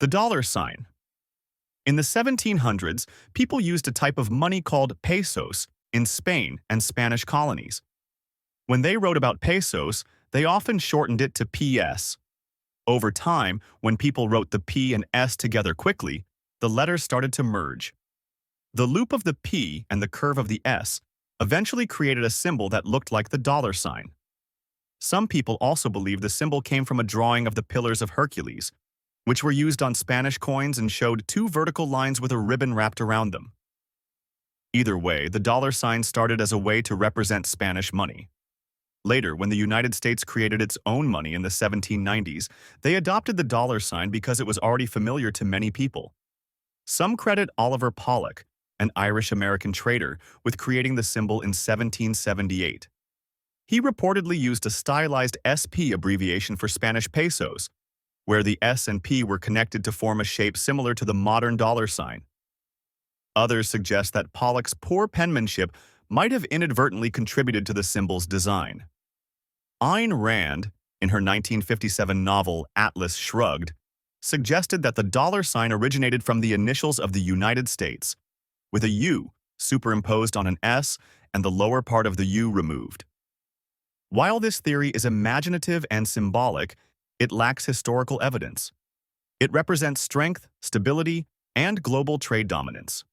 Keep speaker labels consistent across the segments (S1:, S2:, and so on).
S1: The dollar sign. In the 1700s, people used a type of money called pesos in Spain and Spanish colonies. When they wrote about pesos, they often shortened it to PS. Over time, when people wrote the P and S together quickly, the letters started to merge. The loop of the P and the curve of the S eventually created a symbol that looked like the dollar sign. Some people also believe the symbol came from a drawing of the Pillars of Hercules, which were used on Spanish coins and showed two vertical lines with a ribbon wrapped around them. Either way, the dollar sign started as a way to represent Spanish money. Later, when the United States created its own money in the 1790s, they adopted the dollar sign because it was already familiar to many people. Some credit Oliver Pollock, an Irish-American trader, with creating the symbol in 1778. He reportedly used a stylized SP abbreviation for Spanish pesos, where the S and P were connected to form a shape similar to the modern dollar sign. Others suggest that Pollock's poor penmanship might have inadvertently contributed to the symbol's design. Ayn Rand, in her 1957 novel Atlas Shrugged, suggested that the dollar sign originated from the initials of the United States, with a U superimposed on an S and the lower part of the U removed. While this theory is imaginative and symbolic, it lacks historical evidence. It represents strength, stability, and global trade dominance.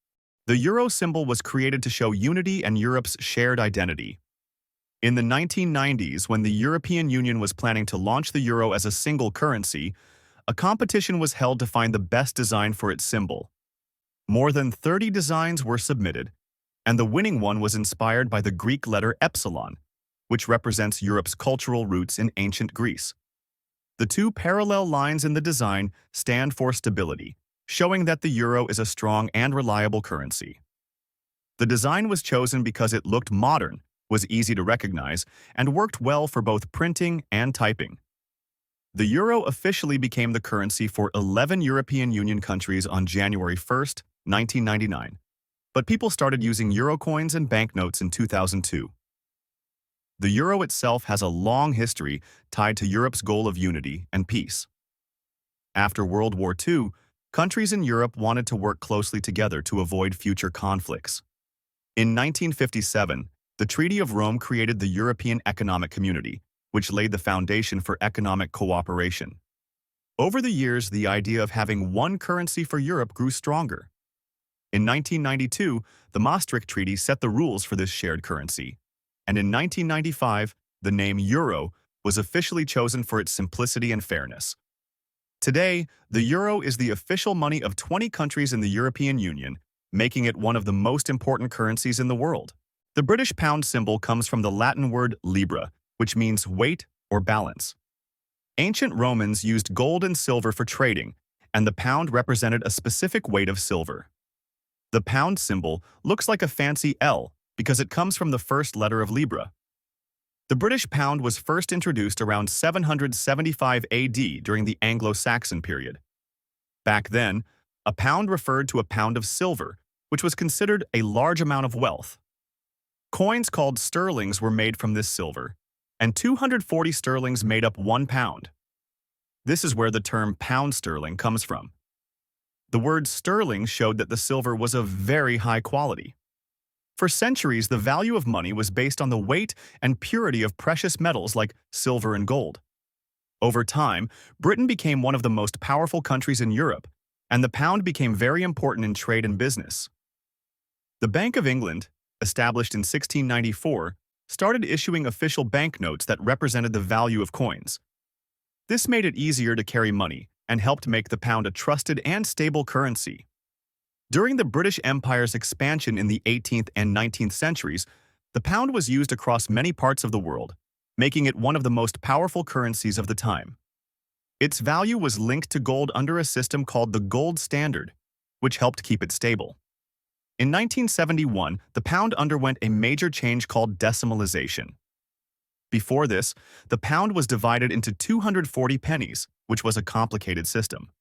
S1: The euro symbol was created to show unity and Europe's shared identity. In the 1990s, when the European Union was planning to launch the euro as a single currency, a competition was held to find the best design for its symbol. More than 30 designs were submitted, and the winning one was inspired by the Greek letter epsilon, which represents Europe's cultural roots in ancient Greece. The two parallel lines in the design stand for stability, showing that the euro is a strong and reliable currency. The design was chosen because it looked modern, was easy to recognize, and worked well for both printing and typing. The euro officially became the currency for 11 European Union countries on January 1, 1999, but people started using euro coins and banknotes in 2002. The euro itself has a long history tied to Europe's goal of unity and peace. After World War II, countries in Europe wanted to work closely together to avoid future conflicts. In 1957, the Treaty of Rome created the European Economic Community, which laid the foundation for economic cooperation. Over the years, the idea of having one currency for Europe grew stronger. In 1992, the Maastricht Treaty set the rules for this shared currency, and in 1995, the name euro was officially chosen for its simplicity and fairness. Today, the euro is the official money of 20 countries in the European Union, making it one of the most important currencies in the world. The British pound symbol comes from the Latin word libra, which means weight or balance. Ancient Romans used gold and silver for trading, and the pound represented a specific weight of silver. The pound symbol looks like a fancy L because it comes from the first letter of Libra. The British pound was first introduced around 775 AD during the Anglo-Saxon period. Back then, a pound referred to a pound of silver, which was considered a large amount of wealth. Coins called sterlings were made from this silver, and 240 sterlings made up 1 pound. This is where the term pound sterling comes from. The word sterling showed that the silver was of very high quality. For centuries, the value of money was based on the weight and purity of precious metals like silver and gold. Over time, Britain became one of the most powerful countries in Europe, and the pound became very important in trade and business. The Bank of England, established in 1694, started issuing official banknotes that represented the value of coins. This made it easier to carry money and helped make the pound a trusted and stable currency. During the British Empire's expansion in the 18th and 19th centuries, the pound was used across many parts of the world, making it one of the most powerful currencies of the time. Its value was linked to gold under a system called the gold standard, which helped keep it stable. In 1971, the pound underwent a major change called decimalization. Before this, the pound was divided into 240 pennies, which was a complicated system.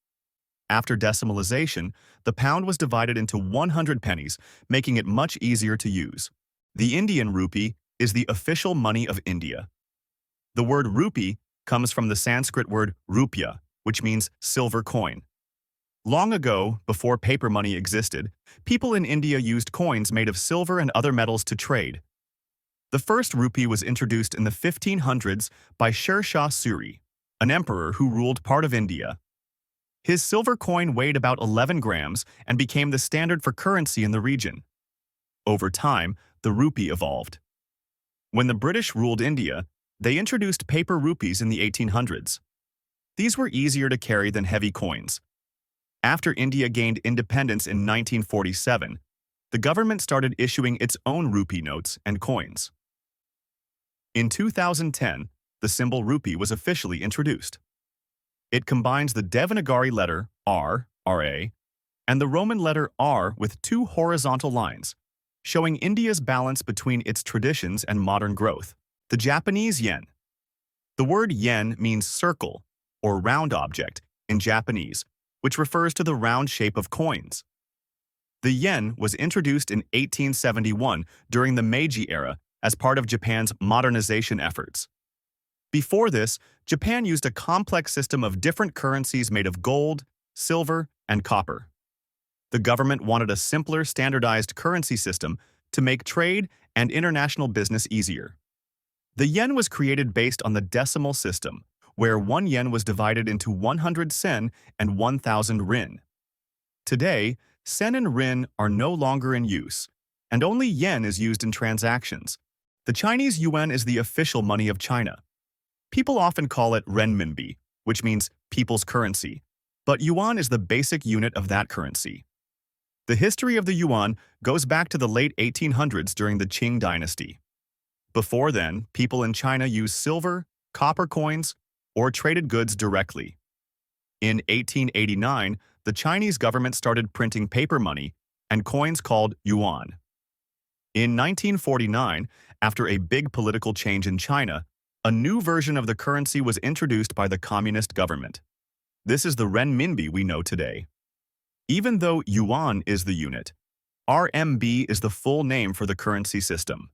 S1: After decimalization, the pound was divided into 100 pennies, making it much easier to use. The Indian rupee is the official money of India. The word rupee comes from the Sanskrit word rupya, which means silver coin. Long ago, before paper money existed, people in India used coins made of silver and other metals to trade. The first rupee was introduced in the 1500s by Sher Shah Suri, an emperor who ruled part of India. His silver coin weighed about 11 grams and became the standard for currency in the region. Over time, the rupee evolved. When the British ruled India, they introduced paper rupees in the 1800s. These were easier to carry than heavy coins. After India gained independence in 1947, the government started issuing its own rupee notes and coins. In 2010, the symbol rupee was officially introduced. It combines the Devanagari letter R, RA, and the Roman letter R with two horizontal lines, showing India's balance between its traditions and modern growth. The Japanese yen. The word yen means circle or round object in Japanese, which refers to the round shape of coins. The yen was introduced in 1871 during the Meiji era as part of Japan's modernization efforts. Before this, Japan used a complex system of different currencies made of gold, silver, and copper. The government wanted a simpler, standardized currency system to make trade and international business easier. The yen was created based on the decimal system, where 1 yen was divided into 100 sen and 1,000 rin. Today, sen and rin are no longer in use, and only yen is used in transactions. The Chinese yuan is the official money of China. People often call it renminbi, which means people's currency, but yuan is the basic unit of that currency. The history of the yuan goes back to the late 1800s during the Qing dynasty. Before then, people in China used silver, copper coins, or traded goods directly. In 1889, the Chinese government started printing paper money and coins called yuan. In 1949, after a big political change in China, a new version of the currency was introduced by the communist government. This is the renminbi we know today. Even though yuan is the unit, RMB is the full name for the currency system.